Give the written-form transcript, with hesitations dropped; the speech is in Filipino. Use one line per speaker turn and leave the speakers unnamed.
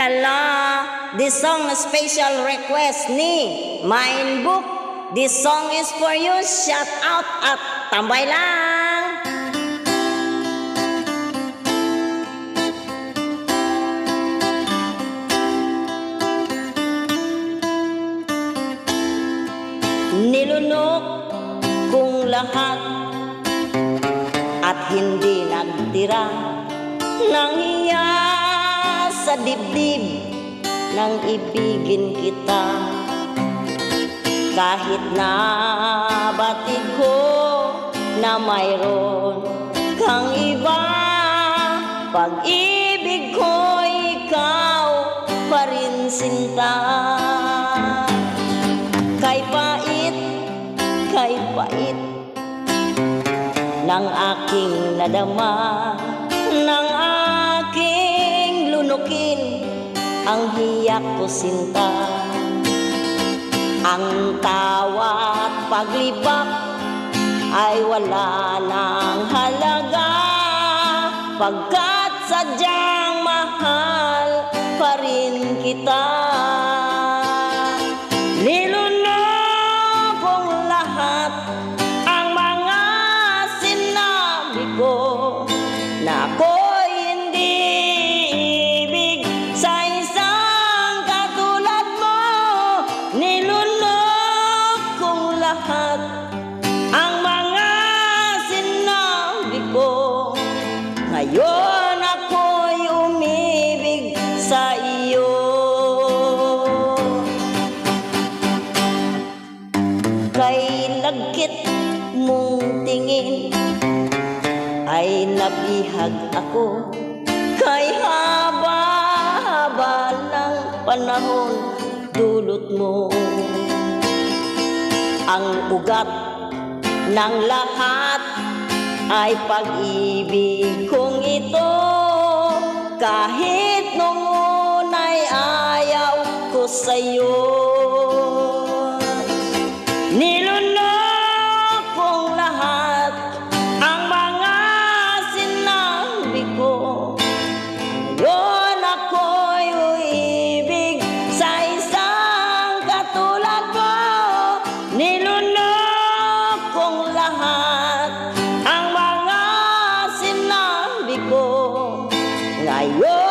Hello, this song is special request ni Mind Book. This song is for you. Shout out at tambay lang. Nilunok kong lahat at hindi nagtira nang iya sa dibdib nang ibigin kita. Kahit na batid ko na mayroon kang iba, pag-ibig ko ikaw pa rin sinta. Kay pait ng aking nadama, ng aking lunukin ang hiyak ko sinta. Ang tawa at paglibak ay wala nang halaga, pagkat sadyang mahal pa rin kita. Nilunok kong lahat ang mga sinabi ko na ako'y hindi ibig sa isang katulad mo. Nilunok kong lahat ang mga sinabi ko. Ngayon ako'y umibig sa iyo. Kay lagkit mong tingin ay nabihag ako, kay haba-haba ng panahon dulot mo. Ang ugat ng lahat ay pag-ibig kong ito, kahit nung una'y ayaw ko sa'yo. Nilunok kong lahat ang mga sinabi ko. Ngayon ako'y uibig sa isang katulad mo. Nilunok kong lahat ang mga sinabi ko. Ngayon